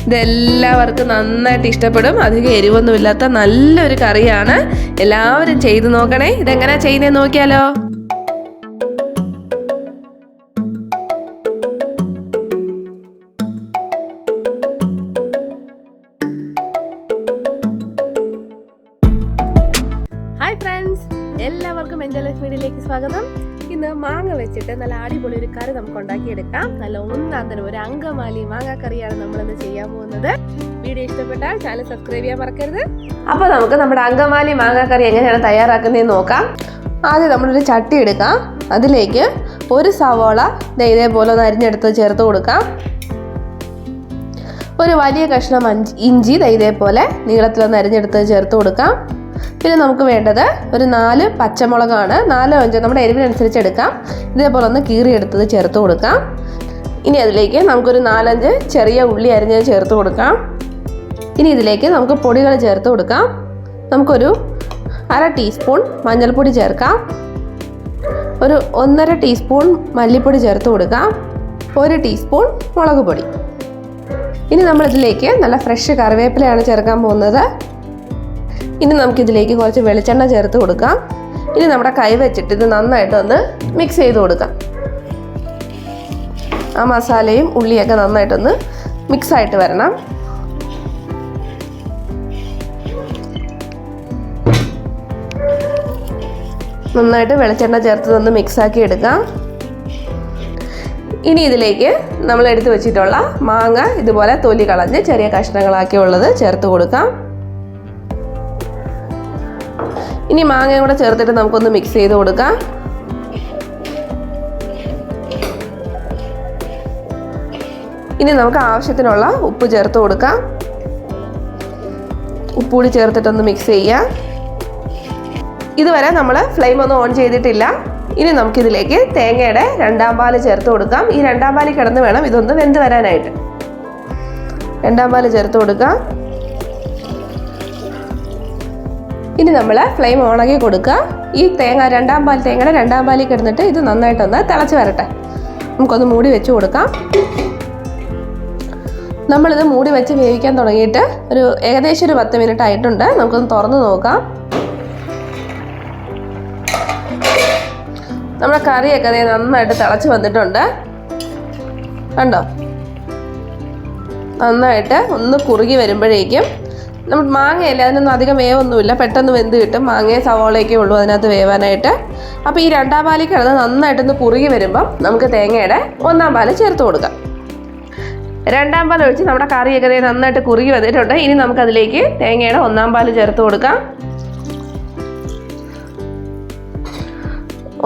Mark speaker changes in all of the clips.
Speaker 1: ഇതെല്ലാവർക്കും നന്നായിട്ട് ഇഷ്ടപ്പെടും. അധികം എരിവൊന്നുമില്ലാത്ത നല്ലൊരു കറിയാണ്. എല്ലാവരും ചെയ്ത് നോക്കണേ. ഇതെങ്ങനെയാ ചെയ്യുന്നതെന്ന് നോക്കിയാലോ. ഹായ് ഫ്രണ്ട്സ്, എല്ലാവർക്കും എൻ്റെ ലൈഫ് വീഡിയോയിലേക്ക് സ്വാഗതം. ഇന്ന് മാങ്ങ വെച്ചിട്ട് നല്ല അടിപൊളി ഒരു കറി നമുക്ക് ഉണ്ടാക്കിയെടുക്കാം. നല്ല ഒന്നാന്തരം ഒരു അങ്കമാലി മാങ്ങ കറിയാണ് നമ്മളിന്ന് ചെയ്യാൻ പോകുന്നത്. വീഡിയോ ഇഷ്ടപ്പെട്ടാൽ ചാനൽ സബ്സ്ക്രൈബ് ചെയ്യാൻ മറക്കരുത്. അപ്പോൾ നമുക്ക് നമ്മുടെ അങ്കമാലി മാങ്ങ കറി എങ്ങനെയാണ് തയ്യാറാക്കുന്നതെന്ന് നോക്കാം. ആദ്യം നമ്മളൊരു ചട്ടി എടുക്കാം. അതിലേക്ക് ഒരു സവോള ഇതേപോലെ ഒന്ന് അരിഞ്ഞെടുത്ത് ചേർത്ത് കൊടുക്കാം. ഒരു വലിയ കഷ്ണം ഇഞ്ചി ഇതേപോലെ നീളത്തിലൊന്ന് അരിഞ്ഞെടുത്ത് ചേർത്ത് കൊടുക്കാം. പിന്നെ നമുക്ക് വേണ്ടത് ഒരു 4 പച്ചമുളകാണ്. 4-5 നമ്മുടെ എരിവിനനുസരിച്ച് എടുക്കാം. ഇതേപോലെ ഒന്ന് കീറിയെടുത്തത് ചേർത്ത് കൊടുക്കാം. ഇനി അതിലേക്ക് നമുക്കൊരു 4-5 ചെറിയ ഉള്ളി അരിഞ്ഞത് ചേർത്ത് കൊടുക്കാം. ഇനി ഇതിലേക്ക് നമുക്ക് പൊടികൾ ചേർത്ത് കൊടുക്കാം. നമുക്കൊരു 1/2 ടീസ്പൂൺ മഞ്ഞൾപ്പൊടി ചേർക്കാം. ഒരു 1.5 ടീസ്പൂൺ മല്ലിപ്പൊടി ചേർത്ത് കൊടുക്കാം. 1 ടീസ്പൂൺ മുളക് പൊടി. ഇനി നമ്മളിതിലേക്ക് നല്ല ഫ്രഷ് കറിവേപ്പിലയാണ് ചേർക്കാൻ പോകുന്നത്. ഇനി നമുക്കിതിലേക്ക് കുറച്ച് വെളിച്ചെണ്ണ ചേർത്ത് കൊടുക്കാം. ഇനി നമ്മുടെ കൈ വെച്ചിട്ട് ഇത് നന്നായിട്ടൊന്ന് മിക്സ് ചെയ്ത് കൊടുക്കാം. ആ മസാലയും ഉള്ളിയൊക്കെ നന്നായിട്ടൊന്ന് മിക്സായിട്ട് വരണം. നന്നായിട്ട് വെളിച്ചെണ്ണ ചേർത്തതൊന്ന് മിക്സാക്കി എടുക്കാം. ഇനി ഇതിലേക്ക് നമ്മൾ എടുത്ത് വെച്ചിട്ടുള്ള മാങ്ങ ഇതുപോലെ തൊലി കളഞ്ഞ് ചെറിയ കഷ്ണങ്ങളാക്കി ഉള്ളത് ചേർത്ത് കൊടുക്കാം. ഇനി മാങ്ങയും കൂടെ ചേർത്തിട്ട് നമുക്കൊന്ന് മിക്സ് ചെയ്ത് കൊടുക്കാം. ഇനി നമുക്ക് ആവശ്യത്തിനുള്ള ഉപ്പ് ചേർത്ത് കൊടുക്കാം. ഉപ്പുകൂടി ചേർത്തിട്ടൊന്ന് മിക്സ് ചെയ്യാം. ഇതുവരെ നമ്മൾ ഫ്ലെയിം ഒന്നും ഓൺ ചെയ്തിട്ടില്ല. ഇനി നമുക്കിതിലേക്ക് തേങ്ങയുടെ 2-ാം പാല് ചേർത്ത് കൊടുക്കാം. ഈ 2-ാം പാല് കിടന്ന് വേണം ഇതൊന്ന് വെന്ത് വരാനായിട്ട്. 2-ാം പാല് ചേർത്ത് കൊടുക്കാം. ഇനി നമ്മൾ ഫ്ലെയിം ഓണാക്കി കൊടുക്കുക. ഈ തേങ്ങയുടെ 2-ാം പാലിൽ കിടന്നിട്ട് ഇത് നന്നായിട്ടൊന്ന് തിളച്ച് വരട്ടെ. നമുക്കൊന്ന് മൂടി വെച്ച് കൊടുക്കാം. നമ്മളിത് മൂടി വെച്ച് വേവിക്കാൻ തുടങ്ങിയിട്ട് ഏകദേശം ഒരു 10 മിനിറ്റ് ആയിട്ടുണ്ട്. നമുക്കൊന്ന് തുറന്ന് നോക്കാം. നമ്മുടെ കറിയൊക്കെ നന്നായിട്ട് തിളച്ച് വന്നിട്ടുണ്ട്. കണ്ടോ? നന്നായിട്ട് ഒന്ന് കുറുകി വരുമ്പോഴേക്കും നമ്മൾ മാങ്ങയല്ല, അതിനൊന്നും അധികം വേവൊന്നുമില്ല, പെട്ടെന്ന് വെന്ത് കിട്ടും. മാങ്ങയും സവോളയൊക്കെ ഉള്ളൂ അതിനകത്ത് വേവാനായിട്ട്. അപ്പോൾ ഈ 2-ാം പാലിൽ കിടന്ന് നന്നായിട്ടൊന്ന് കുറുകി വരുമ്പം നമുക്ക് തേങ്ങയുടെ 1-ാം പാല് ചേർത്ത് കൊടുക്കാം. 2-ാം പാൽ ഒഴിച്ച് നമ്മുടെ കറിയൊക്കെ നന്നായിട്ട് കുറുകി വന്നിട്ടുണ്ട്. ഇനി നമുക്കതിലേക്ക് തേങ്ങയുടെ 1-ാം പാല് ചേർത്ത് കൊടുക്കാം.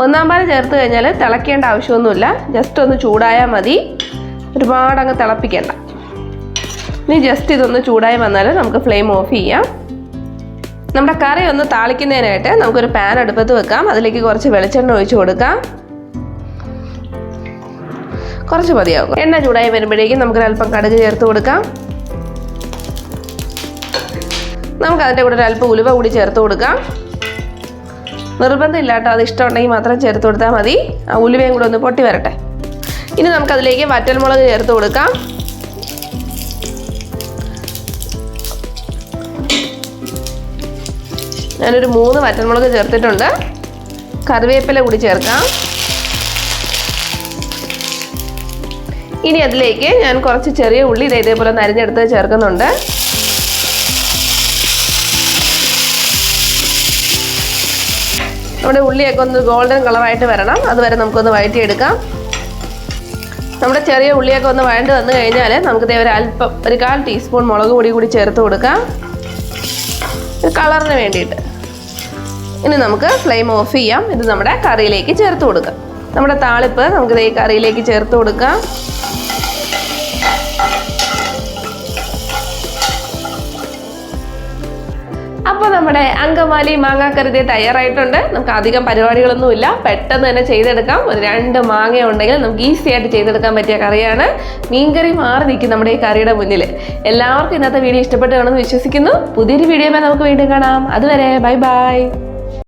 Speaker 1: 1-ാം പാല് ചേർത്ത് കഴിഞ്ഞാൽ തിളയ്ക്കേണ്ട ആവശ്യമൊന്നുമില്ല. ജസ്റ്റ് ഒന്ന് ചൂടായാൽ മതി. ഒരുപാട് അങ്ങ് തിളപ്പിക്കേണ്ട. ഇനി ജസ്റ്റ് ഇതൊന്ന് ചൂടായി വന്നാൽ നമുക്ക് ഫ്ലെയിം ഓഫ് ചെയ്യാം. നമ്മുടെ കറി ഒന്ന് താളിക്കുന്നതിനായിട്ട് നമുക്കൊരു പാൻ അടുപ്പത്ത് വെക്കാം. അതിലേക്ക് കുറച്ച് വെളിച്ചെണ്ണ ഒഴിച്ച് കൊടുക്കാം. കുറച്ച് മതിയാകും. എണ്ണ ചൂടായി വരുമ്പോഴേക്കും നമുക്കൊരല്പം കടുക് ചേർത്ത് കൊടുക്കാം. നമുക്ക് അതിൻ്റെ കൂടെ ഒരല്പം ഉലുവ കൂടി ചേർത്ത് കൊടുക്കാം. നിർബന്ധമില്ല കേട്ടോ, അത് ഇഷ്ടമുണ്ടെങ്കിൽ മാത്രം ചേർത്ത് കൊടുത്താൽ മതി. ആ ഉലുവയും കൂടെ ഒന്ന് പൊട്ടി വരട്ടെ. ഇനി നമുക്കതിലേക്ക് വറ്റൽമുളക് ചേർത്ത് കൊടുക്കാം. ഞാനൊരു 3 വറ്റൽമുളക് ചേർത്തിട്ടുണ്ട്. കറിവേപ്പില കൂടി ചേർക്കാം. ഇനി അതിലേക്ക് ഞാൻ കുറച്ച് ചെറിയ ഉള്ളി ഇതേപോലെ ഒന്ന് അരിഞ്ഞെടുത്ത് ചേർക്കുന്നുണ്ട്. നമ്മുടെ ഉള്ളിയൊക്കെ ഒന്ന് ഗോൾഡൻ കളറായിട്ട് വരണം. അതുവരെ നമുക്കൊന്ന് വഴറ്റിയെടുക്കാം. നമ്മുടെ ചെറിയ ഉള്ളിയൊക്കെ ഒന്ന് വഴണ്ട് വന്നു കഴിഞ്ഞാൽ നമുക്ക് ഒരു 1/4 ടീസ്പൂൺ മുളക് പൊടി കൂടി ചേർത്ത് കൊടുക്കാം, കളറിന് വേണ്ടിയിട്ട്. ഇനി നമുക്ക് ഫ്ലെയിം ഓഫ് ചെയ്യാം. ഇത് നമ്മുടെ കറിയിലേക്ക് ചേർത്ത് കൊടുക്കാം. നമ്മുടെ താളിപ്പ് നമുക്ക് ഈ കറിയിലേക്ക് ചേർത്ത് കൊടുക്കാം. അപ്പോൾ നമ്മുടെ അങ്കമാലി മാങ്ങ കറി തയ്യാറായിട്ടുണ്ട്. നമുക്ക് അധികം പരിപാടികളൊന്നുമില്ല, പെട്ടെന്ന് തന്നെ ചെയ്തെടുക്കാം. ഒരു 2 മാങ്ങ ഉണ്ടെങ്കിൽ നമുക്ക് ഈസി ആയിട്ട് ചെയ്തെടുക്കാൻ പറ്റിയ കറിയാണ്. മീൻകറി മാറി നിൽക്കും നമ്മുടെ ഈ കറിയുടെ മുന്നിൽ. എല്ലാവർക്കും ഇന്നത്തെ വീഡിയോ ഇഷ്ടപ്പെട്ട് കാണുമെന്ന് വിശ്വസിക്കുന്നു. പുതിയൊരു വീഡിയോയുമായി നമുക്ക് വീണ്ടും കാണാം. അതുവരെ ബൈ ബൈ.